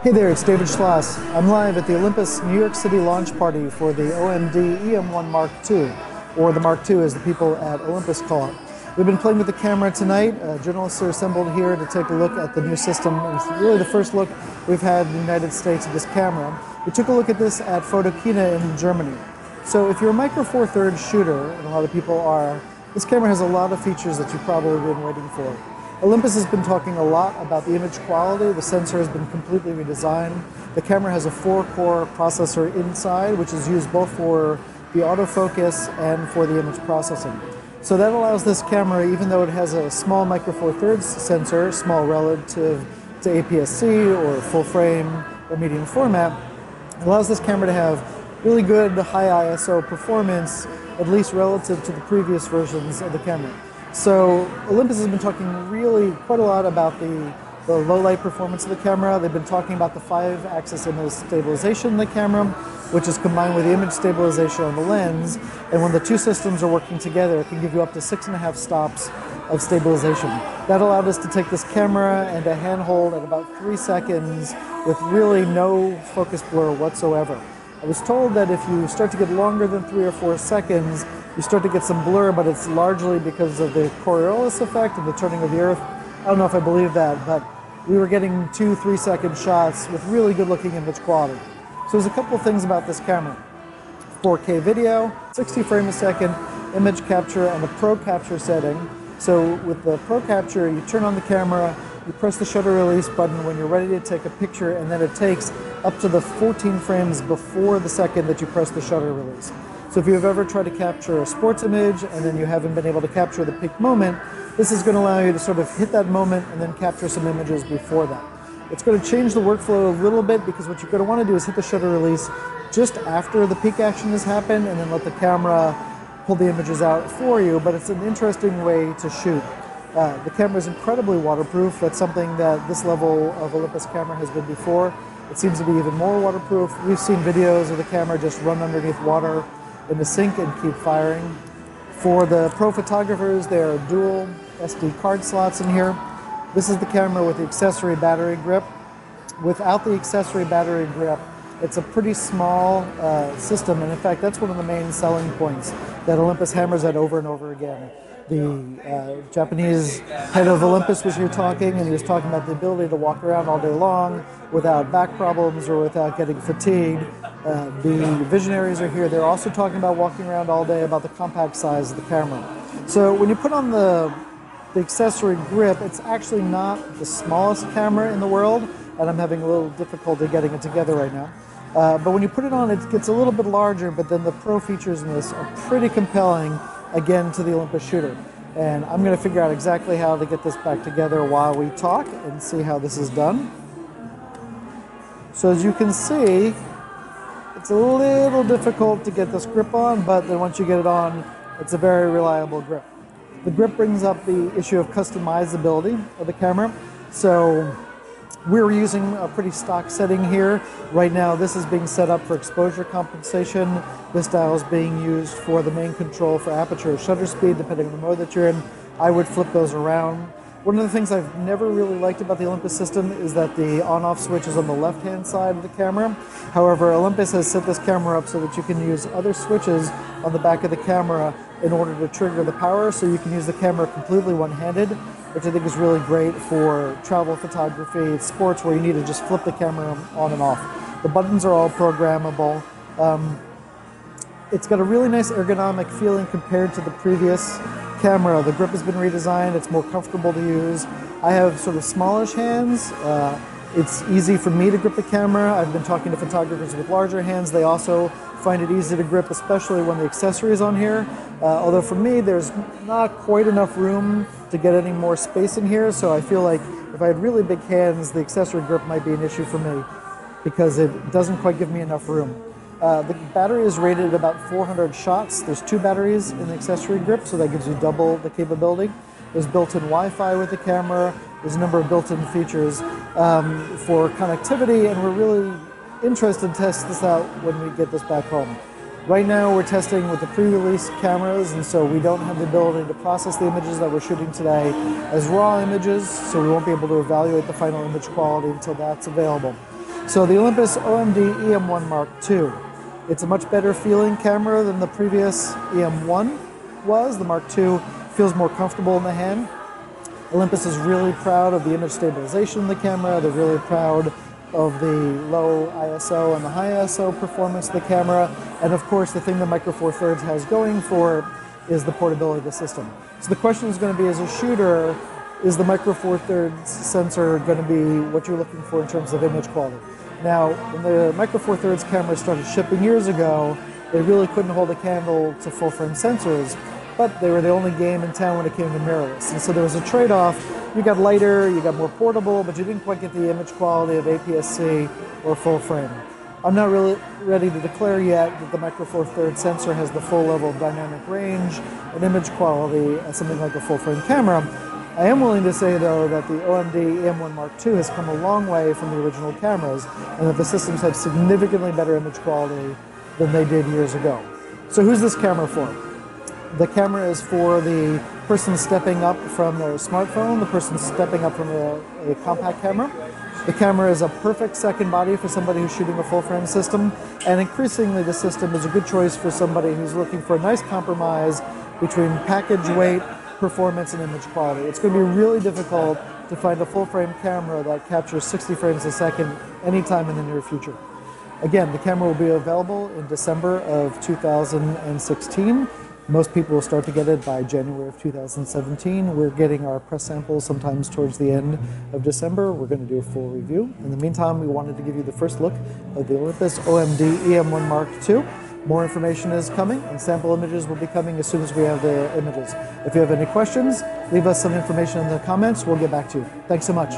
Hey there, it's David Schloss. I'm live at the Olympus New York City launch party for the OM-D E-M1 Mark II, or the Mark II as the people at Olympus call it. We've been playing with the camera tonight. Journalists are assembled here to take a look at the new system. It's really the first look we've had in the United States of this camera. We took a look at this at Photokina in Germany. So if you're a Micro Four Thirds shooter, and a lot of people are, this camera has a lot of features that you've probably been waiting for. Olympus has been talking a lot about the image quality. The sensor has been completely redesigned. The camera has a 4-core processor inside, which is used both for the autofocus and for the image processing. So that allows this camera, even though it has a small Micro Four Thirds sensor, small relative to APS-C or full frame or medium format, it allows this camera to have really good high ISO performance, at least relative to the previous versions of the camera. So Olympus has been talking really quite a lot about the low light performance of the camera. They've been talking about the 5-axis image stabilization in the camera, which is combined with the image stabilization on the lens. And when the two systems are working together, it can give you up to 6.5 stops of stabilization. That allowed us to take this camera and to handhold at about 3 seconds with really no focus blur whatsoever. I was told that if you start to get longer than 3 or 4 seconds, you start to get some blur, but it's largely because of the Coriolis effect and the turning of the Earth. I don't know if I believe that, but we were getting 2-3 second shots with really good looking image quality. So there's a couple of things about this camera. 4K video, 60 frames a second, image capture, and a Pro Capture setting. So with the Pro Capture, you turn on the camera, you press the shutter release button when you're ready to take a picture, and then it takes up to the 14 frames before the second that you press the shutter release. So if you've ever tried to capture a sports image and then you haven't been able to capture the peak moment, this is going to allow you to sort of hit that moment and then capture some images before that. It's going to change the workflow a little bit because what you're going to want to do is hit the shutter release just after the peak action has happened and then let the camera pull the images out for you, but it's an interesting way to shoot. The camera is incredibly waterproof. That's something that this level of Olympus camera has been before. It seems to be even more waterproof. We've seen videos of the camera just run underneath water in the sink and keep firing. For the pro photographers, there are dual SD card slots in here. This is the camera with the accessory battery grip. Without the accessory battery grip, it's a pretty small system, and in fact, that's one of the main selling points that Olympus hammers at over and over again. The Japanese head of Olympus was here talking, and he was talking about the ability to walk around all day long without back problems or without getting fatigued. The visionaries are here. They're also talking about walking around all day, about the compact size of the camera. So when you put on the accessory grip, it's actually not the smallest camera in the world, and I'm having a little difficulty getting it together right now. But when you put it on, it gets a little bit larger, but then the pro features in this are pretty compelling, again, to the Olympus shooter. And I'm going to figure out exactly how to get this back together while we talk and see how this is done. So as you can see, it's a little difficult to get this grip on, but then once you get it on, it's a very reliable grip. The grip brings up the issue of customizability of the camera. So we're using a pretty stock setting here. Right now, this is being set up for exposure compensation. This dial is being used for the main control for aperture or shutter speed, depending on the mode that you're in. I would flip those around. One of the things I've never really liked about the Olympus system is that the on-off switch is on the left-hand side of the camera. However, Olympus has set this camera up so that you can use other switches on the back of the camera in order to trigger the power, so you can use the camera completely one-handed, which I think is really great for travel photography, sports, where you need to just flip the camera on and off. The buttons are all programmable. It's got a really nice ergonomic feeling compared to the previous camera. The grip has been redesigned. It's more comfortable to use. I have sort of smallish hands. It's easy for me to grip the camera. I've been talking to photographers with larger hands. They also find it easy to grip, especially when the accessory is on here. Although for me, there's not quite enough room to get any more space in here, so I feel like if I had really big hands, the accessory grip might be an issue for me because it doesn't quite give me enough room. The battery is rated at about 400 shots. There's 2 batteries in the accessory grip, so that gives you double the capability. There's built-in Wi-Fi with the camera. There's a number of built-in features for connectivity, and we're really interested to test this out when we get this back home. Right now we're testing with the pre-release cameras, and so we don't have the ability to process the images that we're shooting today as raw images, so we won't be able to evaluate the final image quality until that's available. So the Olympus OM-D E-M1 Mark II. It's a much better feeling camera than the previous E-M1 was. The Mark II feels more comfortable in the hand. Olympus is really proud of the image stabilization of the camera. They're really proud of the low ISO and the high ISO performance of the camera. And of course, the thing that Micro Four Thirds has going for is the portability of the system. So the question is going to be, as a shooter, is the Micro Four Thirds sensor going to be what you're looking for in terms of image quality? Now, when the Micro Four Thirds cameras started shipping years ago, they really couldn't hold a candle to full frame sensors, but they were the only game in town when it came to mirrorless. And so there was a trade-off. You got lighter, you got more portable, but you didn't quite get the image quality of APS-C or full frame. I'm not really ready to declare yet that the Micro Four Thirds sensor has the full level of dynamic range and image quality as something like a full frame camera. I am willing to say, though, that the OM-D E-M1 Mark II has come a long way from the original cameras, and that the systems have significantly better image quality than they did years ago. So who's this camera for? The camera is for the person stepping up from their smartphone, the person stepping up from a compact camera. The camera is a perfect second body for somebody who's shooting a full-frame system, and increasingly the system is a good choice for somebody who's looking for a nice compromise between package weight, performance, and image quality. It's going to be really difficult to find a full-frame camera that captures 60 frames a second anytime in the near future. Again, the camera will be available in December of 2016. Most people will start to get it by January of 2017. We're getting our press samples sometimes towards the end of December. We're going to do a full review. In the meantime, we wanted to give you the first look of the Olympus OM-D E-M1 Mark II. More information is coming, and sample images will be coming as soon as we have the images. If you have any questions, leave us some information in the comments. We'll get back to you. Thanks so much.